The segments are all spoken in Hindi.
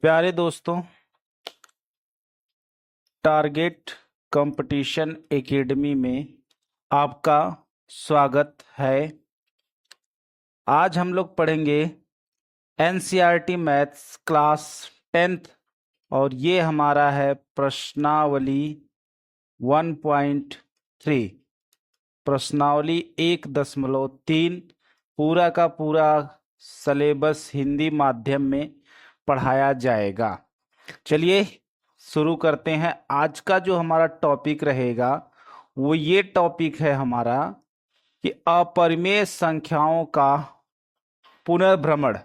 प्यारे दोस्तों, टारगेट कंपटीशन एकेडमी में आपका स्वागत है। आज हम लोग पढ़ेंगे एनसीईआरटी मैथ्स क्लास 10th और ये हमारा है प्रश्नावली 1.3। प्रश्नावली 1.3 पूरा का पूरा सिलेबस हिंदी माध्यम में पढ़ाया जाएगा। चलिए शुरू करते हैं। आज का जो हमारा टॉपिक रहेगा वो ये टॉपिक है हमारा कि अपरिमेय संख्याओं का पुनर्भ्रमण।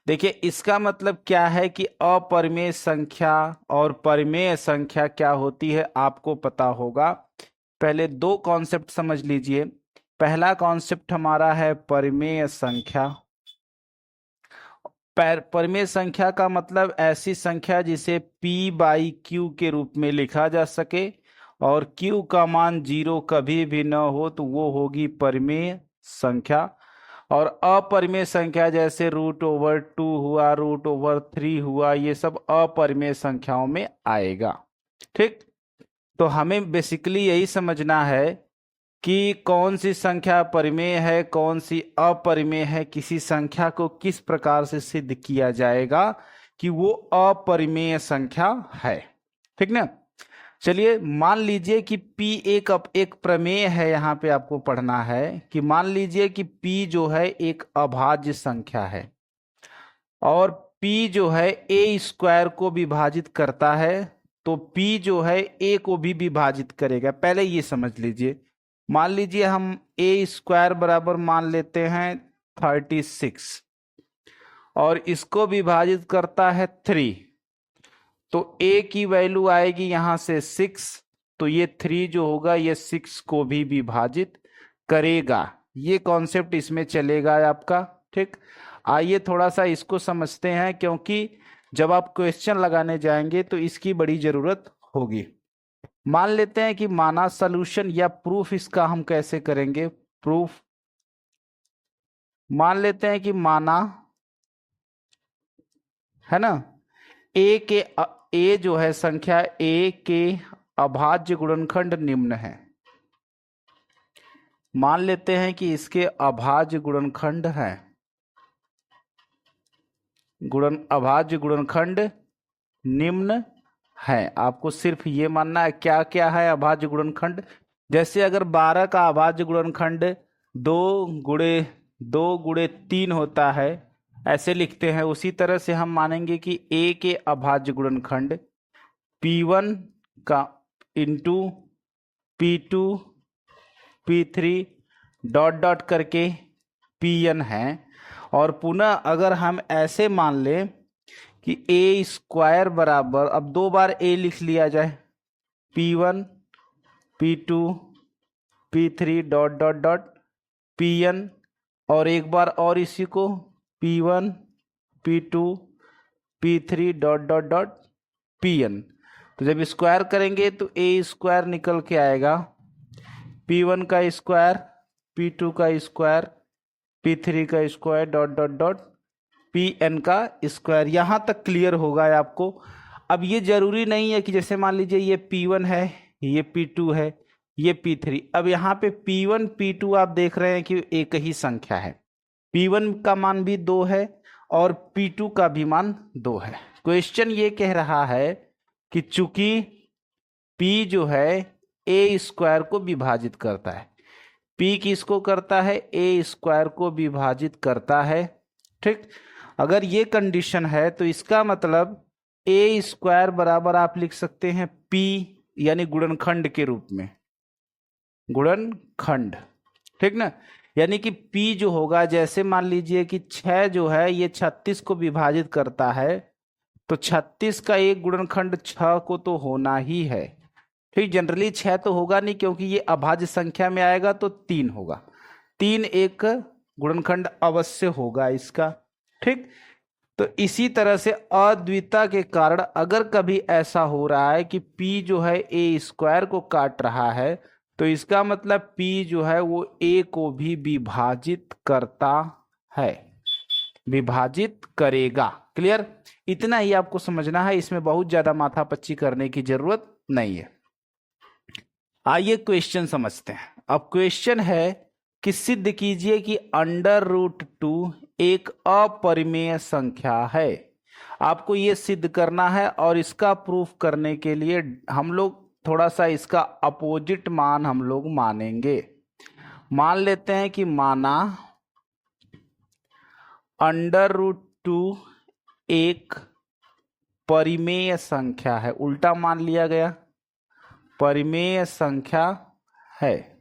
देखिए, इसका मतलब क्या है कि अपरिमेय संख्या और परिमेय संख्या क्या होती है आपको पता होगा। पहले दो कॉन्सेप्ट समझ लीजिए। पहला कॉन्सेप्ट हमारा है परिमेय संख्या। परिमेय संख्या का मतलब ऐसी संख्या जिसे p/q के रूप में लिखा जा सके और q का मान 0 कभी भी न हो तो वो होगी परिमेय संख्या। और अपरिमेय संख्या जैसे √/2 हुआ, √3 हुआ, ये सब अपरिमेय संख्याओं में आएगा। ठीक, तो हमें बेसिकली यही समझना है कि कौन सी संख्या परिमेय है, कौन सी अपरिमेय है, किसी संख्या को किस प्रकार से सिद्ध किया जाएगा कि वो अपरिमेय संख्या है। ठीक ना। चलिए मान लीजिए कि P एक प्रमेय है। यहाँ पे आपको पढ़ना है कि मान लीजिए कि P जो है एक अभाज्य संख्या है और P जो है a² को विभाजित करता है, तो P जो है a को भी विभाजित करेगा। पहले ये समझ लीजिए। मान लीजिए हम a² बराबर मान लेते हैं 36 और इसको विभाजित करता है 3, तो a की वैल्यू आएगी यहां से 6, तो ये 3 जो होगा ये 6 को भी विभाजित करेगा। ये कॉन्सेप्ट इसमें चलेगा आपका। ठीक, आइए थोड़ा सा इसको समझते हैं, क्योंकि जब आप क्वेश्चन लगाने जाएंगे तो इसकी बड़ी जरूरत होगी। मान लेते हैं कि माना सॉल्यूशन या प्रूफ इसका हम कैसे करेंगे। प्रूफ मान लेते हैं कि माना है ना a जो है संख्या a के अभाज्य गुणनखंड निम्न है। मान लेते हैं कि इसके अभाज्य गुणनखंड है, अभाज्य गुणनखंड निम्न है। आपको सिर्फ ये मानना है क्या क्या है अभाज्य गुणनखंड। जैसे अगर 12 का अभाज्य गुणनखंड 2 × 3 होता है, ऐसे लिखते हैं, उसी तरह से हम मानेंगे कि a के अभाज्य गुणनखंड p1 का into p2 p3 dot dot करके pn है। और पुनः अगर हम ऐसे मान लें कि a² बराबर, अब 2 बार a लिख लिया जाए, p1 p2 p3 dot dot dot pn, और एक बार और इसी को p1 p2 p3 dot dot dot pn। तो जब स्क्वायर करेंगे तो a² निकल के आएगा, p1 का स्क्वायर, p2 का स्क्वायर, p3 का square dot dot dot pn का स्क्वायर। यहां तक क्लियर होगा आपको। अब ये जरूरी नहीं है कि जैसे मान लीजिए ये p1 है, ये p2 है, ये p3। अब यहाँ पे p1 p2 आप देख रहे हैं कि एक ही संख्या है। p1 का मान भी 2 है और p2 का भी मान 2 है। क्वेश्चन ये कह रहा है कि चूंकि p जो है a² को विभाजित करता है, p किसको करता है, a² को विभाजित करता है। ठीक, अगर ये कंडीशन है तो इसका मतलब a² बराबर आप लिख सकते हैं p, यानी गुणनखंड के रूप में, गुणनखंड। ठीक ना, यानी कि p जो होगा, जैसे मान लीजिए कि 6 जो है ये 36 को विभाजित करता है, तो 36 का एक गुणनखंड 6 को तो होना ही है। ठीक, जनरली 6 तो होगा नहीं, क्योंकि ये अभाज्य संख्या में आएगा तो 3 होगा। 3 एक गुणनखंड अवश्य होगा इसका। ठीक, तो इसी तरह से अद्विता के कारण अगर कभी ऐसा हो रहा है कि p जो है a² को काट रहा है, तो इसका मतलब p जो है वो a को भी विभाजित करता है। विभाजित करेगा। क्लियर? इतना ही आपको समझना है, इसमें बहुत ज्यादा माथापच्ची करने की जरूरत नहीं है। आइए क्वेश्चन समझते हैं। अब क्वेश्चन है कि सिद्ध कीजिए कि √2 एक अपरिमेय संख्या है। आपको ये सिद्ध करना है और इसका प्रूफ करने के लिए हम लोग थोड़ा सा इसका अपोजिट मान हम लोग मानेंगे। मान लेते हैं कि माना √2 एक परिमेय संख्या है, उल्टा मान लिया गया, परिमेय संख्या है।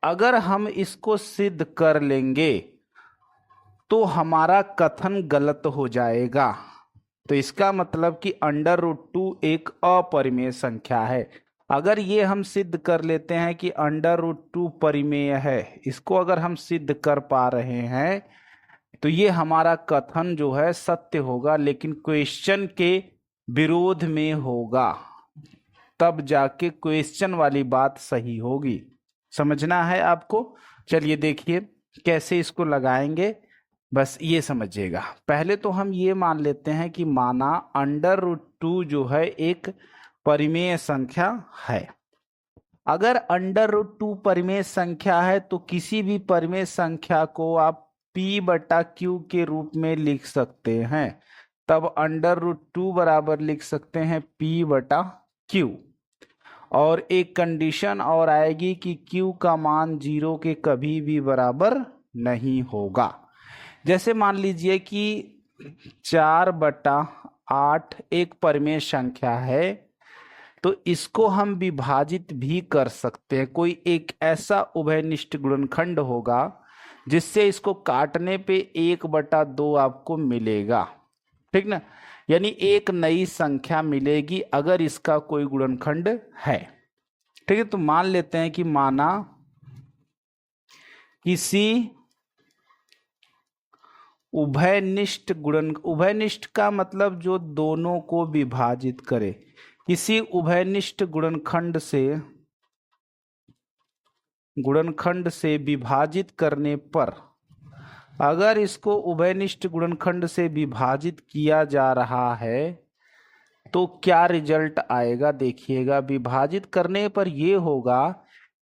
अगर हम इसको सिद्ध कर लेंगे तो हमारा कथन गलत हो जाएगा। तो इसका मतलब कि √2 एक अपरिमेय संख्या है। अगर ये हम सिद्ध कर लेते हैं कि √2 परिमेय है, इसको अगर हम सिद्ध कर पा रहे हैं तो ये हमारा कथन जो है सत्य होगा, लेकिन क्वेश्चन के विरोध में होगा, तब जाके क्वेश्चन वाली बात सही होगी। समझना है आपको? चलिए देखिए कैसे इसको लगाएंगे, बस ये समझिएगा। पहले तो हम ये मान लेते हैं कि माना √2 जो है एक परिमेय संख्या है। अगर √2 परिमेय संख्या है तो किसी भी परिमेय संख्या को आप p/q के रूप में लिख सकते हैं। तब √2 बराबर लिख सकते हैं p/q। और एक कंडीशन और आएगी कि q का मान 0 के कभी भी बराबर नहीं होगा। जैसे मान लीजिए कि 4/8 एक परिमेय संख्या है, तो इसको हम विभाजित भी कर सकते हैं। कोई एक ऐसा उभयनिष्ठ गुणनखंड होगा जिससे इसको काटने पे 1/2 आपको मिलेगा, ठीक ना? यानी एक नई संख्या मिलेगी अगर इसका कोई गुणनखंड है। ठीक है, तो मान लेते हैं कि माना किसी उभयनिष्ठ का मतलब जो दोनों को विभाजित करे। किसी उभयनिष्ठ गुणनखंड से विभाजित करने पर, अगर इसको उभयनिष्ठ गुणनखंड से विभाजित किया जा रहा है तो क्या रिजल्ट आएगा देखिएगा। विभाजित करने पर ये होगा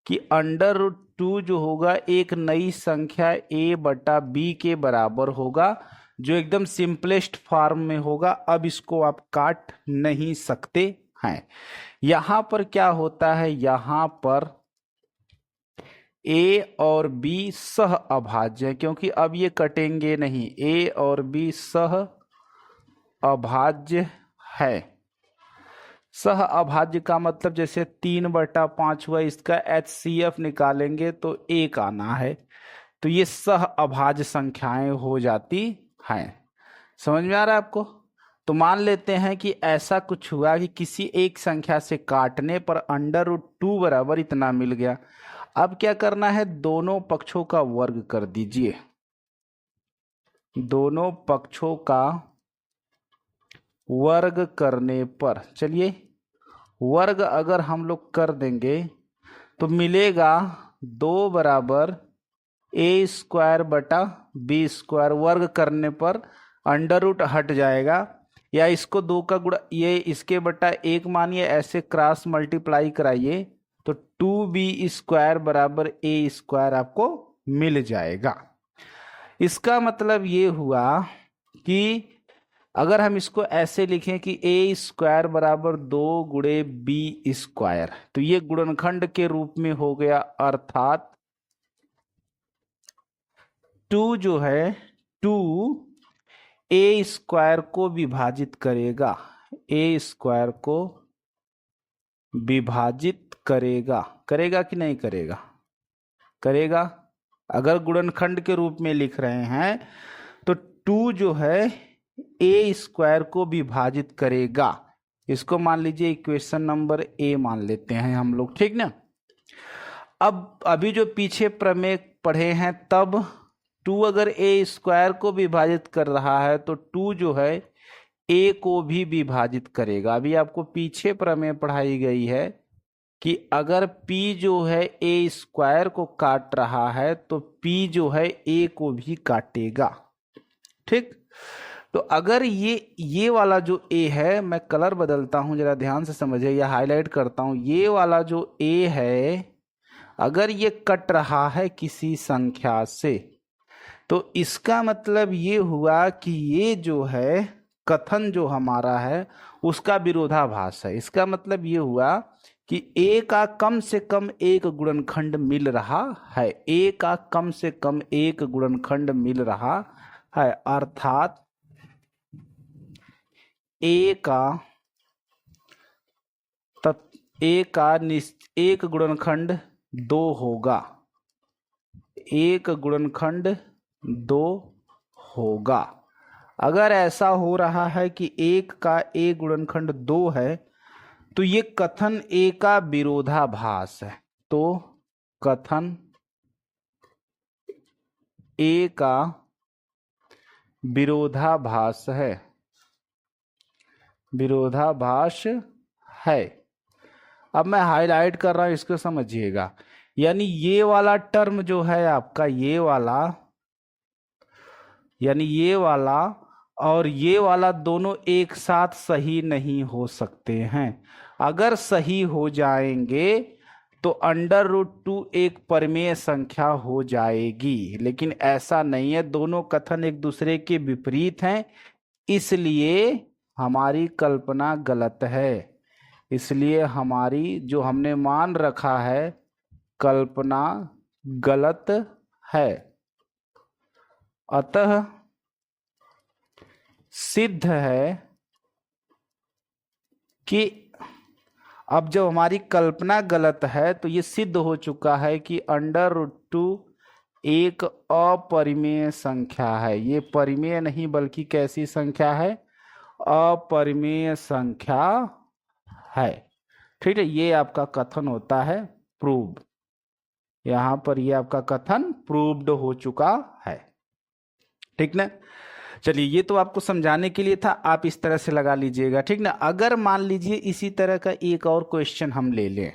कि √2 जो होगा एक नई संख्या a/b के बराबर होगा, जो एकदम सिंपलेस्ट फॉर्म में होगा। अब इसको आप काट नहीं सकते हैं। यहां पर क्या होता है, यहां पर a और b सह अभाज्य है, क्योंकि अब ये कटेंगे नहीं। a और b सह अभाज्य है। सह अभाज्य का मतलब जैसे 3/5 हुआ, इसका HCF निकालेंगे तो 1 आना है, तो ये सह अभाज्य संख्याएं हो जाती हैं। समझ में आ रहा है आपको? तो मान लेते हैं कि ऐसा कुछ हुआ कि किसी एक संख्या से काटने पर √2 बराबर इतना मिल गया। अब क्या करना है, दोनों पक्षों का वर्ग कर दीजिए। दोनों पक्षों का वर्ग करने पर, चलिए वर्ग अगर हम लोग कर देंगे तो मिलेगा 2 बराबर a²/b²। वर्ग करने पर √ हट जाएगा, या इसको 2 का गुणा, ये इसके बटा 1 मानिए, ऐसे क्रॉस मल्टीप्लाई कराइए तो 2b² बराबर a² आपको मिल जाएगा। इसका मतलब ये हुआ कि अगर हम इसको ऐसे लिखें कि a² बराबर 2 × b², तो ये गुणनखंड के रूप में हो गया, अर्थात 2 जो है 2 a² को विभाजित करेगा, a² को विभाजित करेगा। करेगा कि नहीं करेगा? करेगा। अगर गुणनखंड के रूप में लिख रहे हैं तो 2 जो है a² को विभाजित करेगा। इसको मान लीजिए इक्वेशन नंबर a मान लेते हैं हम लोग, ठीक ना? अब अभी जो पीछे प्रमेय पढ़े हैं, तब 2 अगर a² को विभाजित कर रहा है तो 2 जो है a को भी विभाजित करेगा। अभी आपको पीछे प्रमेय पढ़ाई गई है कि अगर p जो है a² को काट रहा है तो p जो है a को भी काटेगा। ठीक। तो अगर ये वाला जो a है, मैं कलर बदलता हूं, जरा ध्यान से समझिए, या हाईलाइट करता हूं, ये वाला जो a है अगर ये कट रहा है किसी संख्या से, तो इसका मतलब ये हुआ कि ये जो है कथन जो हमारा है उसका विरोधाभास है। इसका मतलब ये हुआ कि a का कम से कम एक गुणनखंड मिल रहा है, a का कम से कम एक गुणनखंड मिल रहा है, अर्थात a का एक गुणनखंड 2 होगा, एक गुणनखंड 2 होगा। अगर ऐसा हो रहा है कि एक का एक गुणनखंड 2 है, तो ये कथन a का विरोधाभास है। तो कथन a का विरोधाभास है, विरोधाभास है। अब मैं हाईलाइट कर रहा हूं, इसको समझिएगा। यानी ये वाला टर्म जो है आपका, ये वाला, यानी ये वाला और ये वाला दोनों एक साथ सही नहीं हो सकते हैं। अगर सही हो जाएंगे तो √2 एक परिमेय संख्या हो जाएगी, लेकिन ऐसा नहीं है, दोनों कथन एक दूसरे के विपरीत हैं, इसलिए हमारी कल्पना गलत है। इसलिए हमारी जो हमने मान रखा है कल्पना गलत है। अतः सिद्ध है कि अब जब हमारी कल्पना गलत है तो ये सिद्ध हो चुका है कि √2 एक अपरिमेय संख्या है। ये परिमेय नहीं बल्कि कैसी संख्या है? अपरिमेय संख्या है। ठीक है, ये आपका कथन होता है प्रूव। यहां पर ये आपका कथन प्रूव्ड हो चुका है। ठीक ना। चलिए, ये तो आपको समझाने के लिए था, आप इस तरह से लगा लीजिएगा। ठीक ना। अगर मान लीजिए इसी तरह का एक और क्वेश्चन हम ले लें।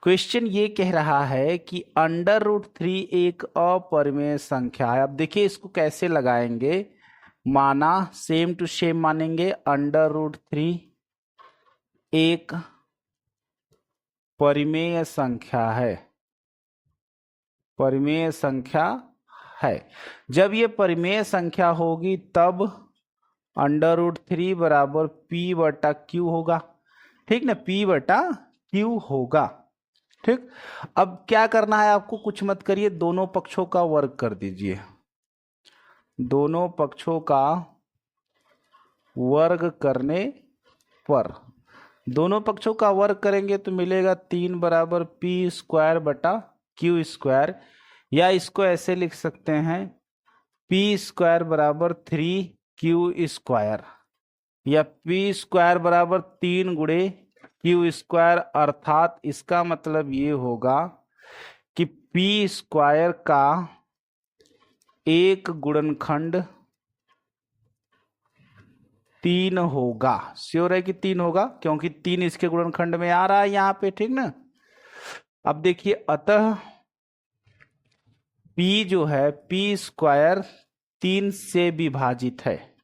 क्वेश्चन ये कह रहा है कि √3 एक अपरिमेय संख्या है। अब देखिए इसको कैसे लगाएंगे, माना सेम टू सेम मानेंगे। √3 एक परिमेय संख्या है, परिमेय संख्या है। जब ये परिमेय संख्या होगी तब √3 बराबर p/q होगा। ठीक ना, p/q होगा। ठीक। अब क्या करना है आपको, कुछ मत करिए, दोनों पक्षों का वर्ग कर दीजिए। दोनों पक्षों का वर्ग करने पर, दोनों पक्षों का वर्ग करेंगे तो मिलेगा 3 बराबर p²/q², या इसको ऐसे लिख सकते हैं p² बराबर 3q², या p² बराबर 3 गुणे q²। अर्थात इसका मतलब ये होगा कि p² का एक गुणनखंड 3 होगा। श्योर है कि 3 होगा, क्योंकि 3 इसके गुणनखंड में आ रहा है यहाँ पे। ठीक ना। अब देखिए, अतः p जो है p² 3 से विभाजित है,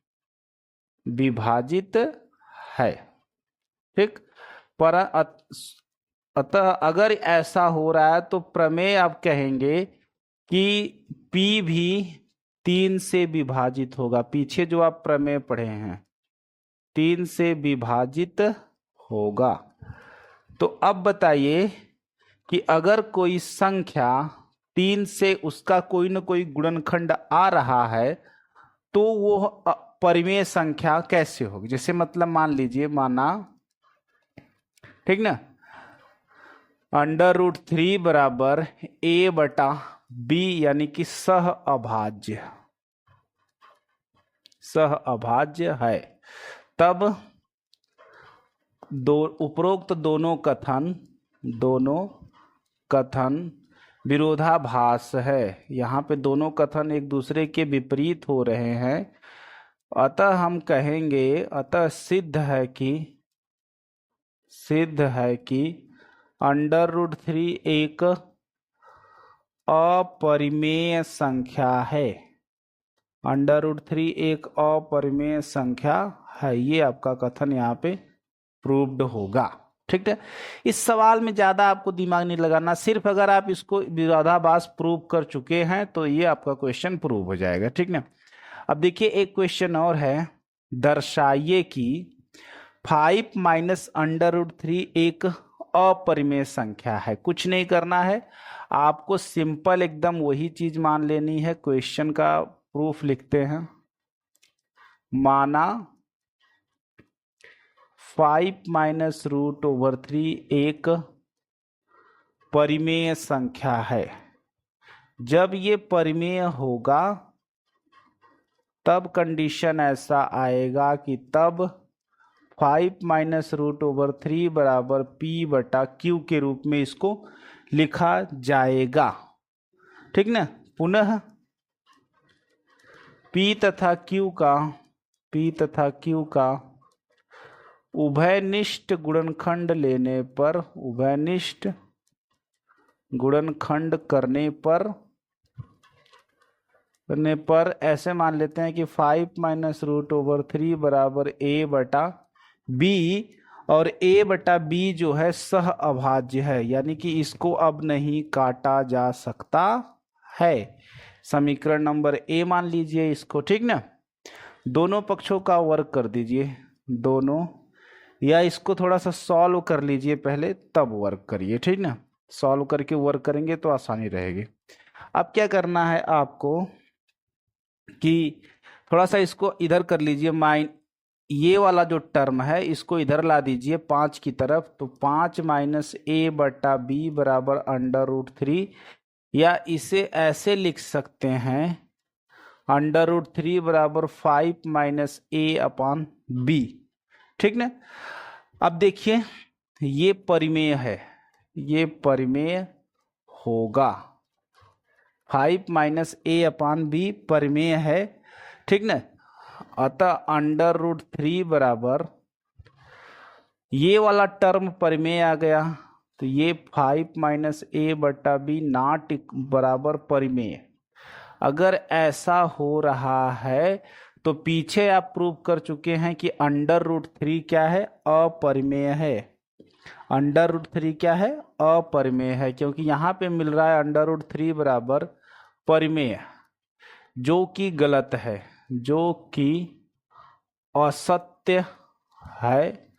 विभाजित है। ठीक। पर अतः अगर ऐसा हो रहा है तो प्रमेय आप कहेंगे कि p भी 3 से विभाजित होगा। पीछे जो आप प्रमेय पढ़े हैं 3 से विभाजित होगा। तो अब बताइए कि अगर कोई संख्या 3 से उसका कोई न कोई गुणनखंड आ रहा है तो वो परिमेय संख्या कैसे होगी। जैसे मतलब मान लीजिए, माना, ठीक ना, √3 बराबर a/b, यानी कि सह अभाज्य, सह अभाज्य है। तब उपरोक्त दोनों कथन विरोधाभास है। यहाँ पे दोनों कथन एक दूसरे के विपरीत हो रहे हैं। अतः हम कहेंगे, अतः सिद्ध है कि √3 एक अपरिमेय संख्या है, √3 एक अपरिमेय संख्या है। ये आपका कथन यहाँ पे प्रूव्ड होगा। ठीक है, इस सवाल में ज्यादा आपको दिमाग नहीं लगाना, सिर्फ अगर आप इसको विरोधाभास प्रूव कर चुके हैं तो ये आपका क्वेश्चन प्रूव हो जाएगा। ठीक ना। अब देखिए एक क्वेश्चन और है, दर्शाइए कि 5 माइनस √3 एक अपरिमेय संख्या है। कुछ नहीं करना है आपको, सिंपल एकदम वही चीज मान लेनी है। क्वेश्चन का प्रूफ लिखते हैं, माना 5 माइनस √3 एक परिमेय संख्या है। जब ये परिमेय होगा तब कंडीशन ऐसा आएगा कि तब 5 माइनस √3 बराबर P/Q के रूप में इसको लिखा जाएगा। ठीक ना। पुनः P तथा Q का उभयनिष्ठ गुणनखंड लेने पर, उभयनिष्ठ गुणनखंड करने पर ऐसे मान लेते हैं कि 5 माइनस √3 बराबर A/B, और A/B जो है सह अभाज्य है, यानी कि इसको अब नहीं काटा जा सकता है। समीकरण नंबर A मान लीजिए इसको। ठीक ना। दोनों पक्षों का वर्ग कर दीजिए, दोनों, या इसको थोड़ा सा सॉल्व कर लीजिए पहले तब वर्क करिए। ठीक ना। सॉल्व करके वर्क करेंगे तो आसानी रहेगी। अब क्या करना है आपको कि थोड़ा सा इसको इधर कर लीजिए, ये वाला जो टर्म है इसको इधर ला दीजिए 5 की तरफ, तो 5 माइनस A/B बराबर √3, या इसे ऐसे लिख सकते हैं √3 बराबर 5 माइनस A/B। ठीक ना। अब देखिए ये परिमेय है, ये परिमेय होगा, 5 माइनस A/B परिमेय है। ठीक ना। अतः √3 बराबर, ये वाला टर्म परिमेय आ गया, तो ये 5 माइनस A/B नॉट बराबर परिमेय। अगर ऐसा हो रहा है तो पीछे आप प्रूव कर चुके हैं कि √3 क्या है, अपरिमेय है। √3 क्या है, अपरिमेय है, क्योंकि यहां पे मिल रहा है √3 बराबर परिमेय, जो कि गलत है, जो कि असत्य है।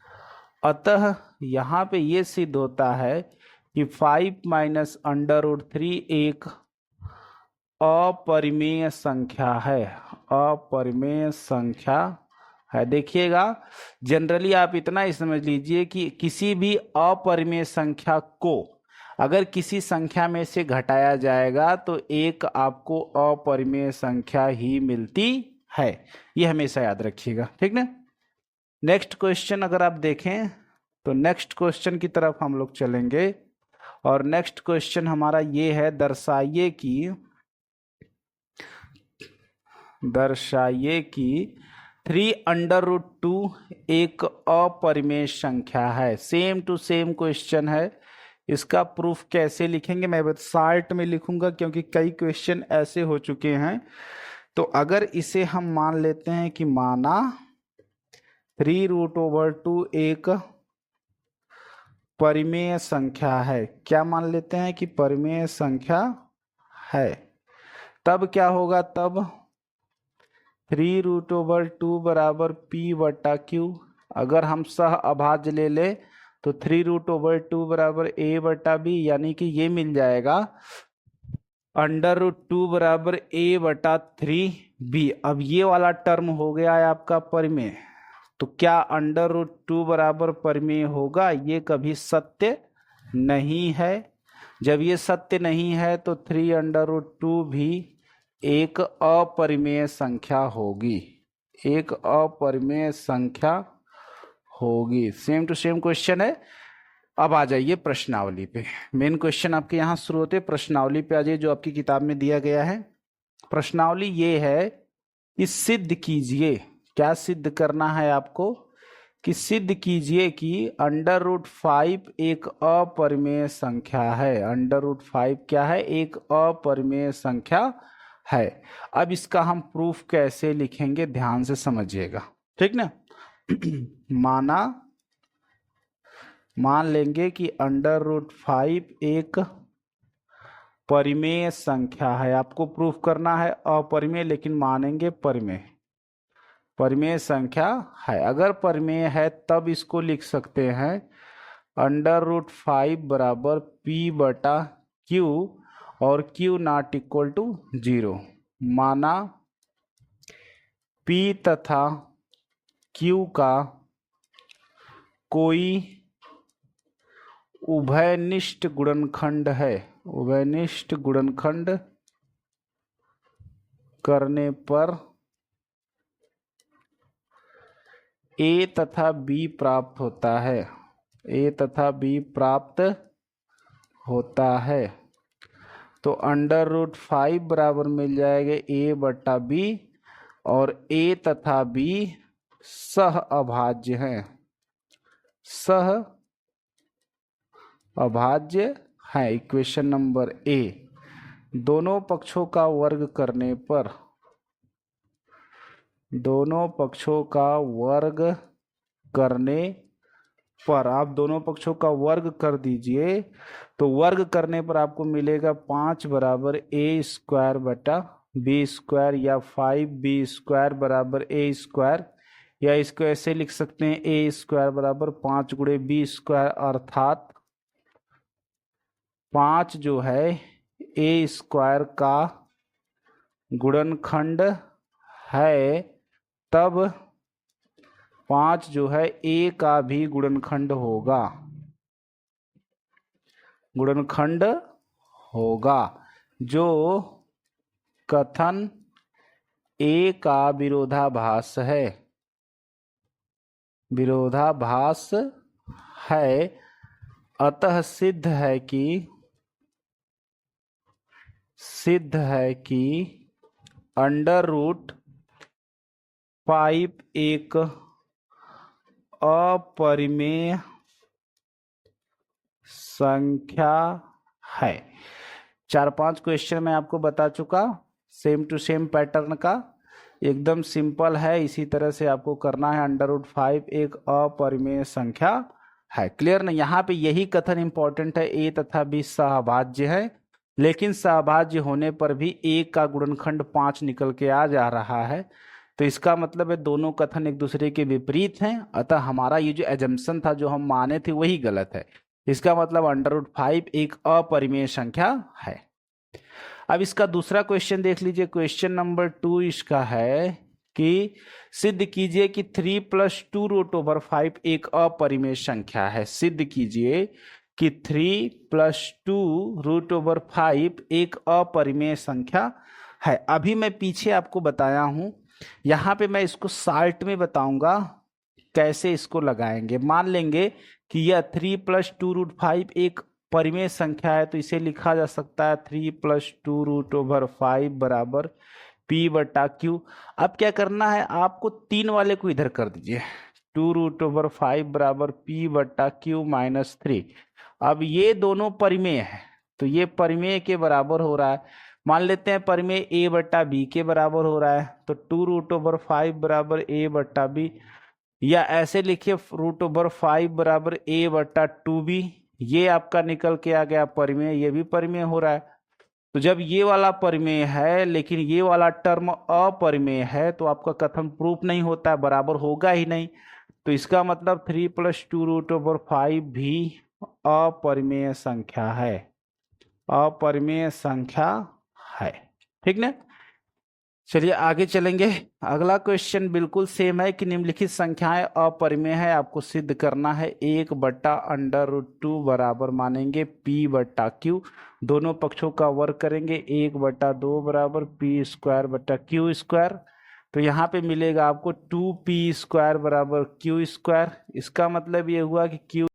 अतः यहां पे ये सिद्ध होता है कि 5 माइनस √3 एक अपरिमेय संख्या है, अपरिमेय संख्या है। देखिएगा, जनरली आप इतना ही समझ लीजिए कि किसी भी अपरिमेय संख्या को अगर किसी संख्या में से घटाया जाएगा तो एक आपको अपरिमेय संख्या ही मिलती है। ये हमेशा याद रखिएगा। ठीक ना। नेक्स्ट क्वेश्चन अगर आप देखें तो नेक्स्ट क्वेश्चन की तरफ हम लोग चलेंगे, और नेक्स्ट क्वेश्चन हमारा ये है, दर्शाइए कि 3√2 एक अपरिमेय संख्या है। सेम टू सेम क्वेश्चन है। इसका प्रूफ कैसे लिखेंगे मैं शार्ट में लिखूंगा, क्योंकि कई क्वेश्चन ऐसे हो चुके हैं। तो अगर इसे हम मान लेते हैं कि माना 3√2 एक परिमेय संख्या है, क्या मान लेते हैं कि परिमेय संख्या है, तब क्या होगा, तब 3√2 बराबर P/Q। अगर हम सह अभाज्य ले ले तो 3√2 बराबर A/B, यानी कि ये मिल जाएगा √2 बराबर A/3B। अब ये वाला टर्म हो गया है आपका परिमेय। तो क्या √2 बराबर परिमेय होगा? ये कभी सत्य नहीं है। जब ये सत्य नहीं है तो 3√2 भी एक अपरिमेय संख्या होगी, एक अपरिमेय संख्या होगी। सेम टू सेम क्वेश्चन है। अब आ जाइए प्रश्नावली पे। मेन क्वेश्चन आपके यहाँ शुरू होते प्रश्नावली पे आ जाइए, जो आपकी किताब में दिया गया है। प्रश्नावली ये है कि सिद्ध कीजिए, क्या सिद्ध करना है आपको, कि सिद्ध कीजिए कि √5 एक अपरिमेय संख्या है। √5 क्या है? एक अपरिमेय संख्या है। अब इसका हम प्रूफ कैसे लिखेंगे ध्यान से समझिएगा, ठीक ना। मान लेंगे कि √5 एक परिमेय संख्या है। आपको प्रूफ करना है अपरिमेय, लेकिन मानेंगे परिमेय। परिमेय संख्या है। अगर परिमेय है तब इसको लिख सकते हैं √5 बराबर P/Q और Q नॉट इक्वल टू 0। माना P तथा Q का कोई उभयनिष्ठ गुणनखंड है। उभयनिष्ठ गुणनखंड करने पर A तथा B प्राप्त होता है। A तथा B प्राप्त होता है। तो √5 बराबर मिल जाएगा A/B और A तथा B सह अभाज्य हैं। सह अभाज्य है। Equation number A. दोनों पक्षों का वर्ग करने पर, दोनों पक्षों का वर्ग करने पर, आप दोनों पक्षों का वर्ग कर दीजिए तो वर्ग करने पर आपको मिलेगा 5 बराबर A²/B² या 5B² बराबर A², या इसको ऐसे लिख सकते हैं A² बराबर 5 गुणे B², अर्थात 5 जो है A² का गुणनखंड है, तब 5 जो है A का भी गुणनखंड होगा। गुणनखंड होगा, जो कथन A का विरोधाभास है। विरोधाभास है। अतः सिद्ध है कि √5 एक अपरिमेय संख्या है। 4-5 क्वेश्चन मैं आपको बता चुका, सेम टू सेम पैटर्न का, एकदम सिंपल है। इसी तरह से आपको करना है। √5 एक अपरिमेय संख्या है। क्लियर ना। यहाँ पे यही कथन इंपॉर्टेंट है, A तथा B सहभाज्य है, लेकिन सहभाज्य होने पर भी A का गुणनखंड 5 निकल के आ जा रहा है। तो इसका मतलब है दोनों कथन एक दूसरे के विपरीत हैं। अतः हमारा ये जो एजम्पशन था, जो हम माने थे, वही गलत है। इसका मतलब √5 एक अपरिमेय संख्या है। अब इसका दूसरा क्वेश्चन देख लीजिए। क्वेश्चन नंबर 2 इसका है कि सिद्ध कीजिए कि 3 + 2 √5 एक अपरिमेय संख्या है। सिद्ध कीजिए कि 3 + 2 √5 एक अपरिमेय संख्या है। अभी मैं पीछे आपको बताया हूं, यहां पे मैं इसको साल्ट में बताऊंगा कैसे इसको लगाएंगे। मान लेंगे कि यह 3 + 2 √5 एक परिमेय संख्या है, तो इसे लिखा जा सकता है 3 + 2 √5 बराबर P/Q। अब क्या करना है, आपको 3 वाले को इधर कर दीजिए। 2 √5 बराबर P/Q - 3। अब ये दोनों परिमेय है, तो ये परिमेय के बराबर हो रहा है। मान लेते हैं परिमेय A/B के बराबर हो रहा है, तो 2 √5 बराबर A/B, या ऐसे लिखिए √5 बराबर A/2B। ये आपका निकल के आ गया परिमेय, ये भी परिमेय हो रहा है। तो जब ये वाला परिमेय है लेकिन ये वाला टर्म अपरिमेय है, तो आपका कथन प्रूफ नहीं होता है, बराबर होगा ही नहीं। तो इसका मतलब 3 + 2 √5 भी अपरिमेय संख्या है। अपरिमेय संख्या है, ठीक ना। चलिए आगे चलेंगे। अगला क्वेश्चन बिल्कुल सेम है कि निम्नलिखित संख्याएं अपरिमेय है। आपको सिद्ध करना है 1/√2 बराबर मानेंगे P/Q। दोनों पक्षों का वर्ग करेंगे। 1/2 बराबर P²/Q²। तो यहाँ पे मिलेगा आपको 2P² बराबर Q²। इसका मतलब ये हुआ कि Q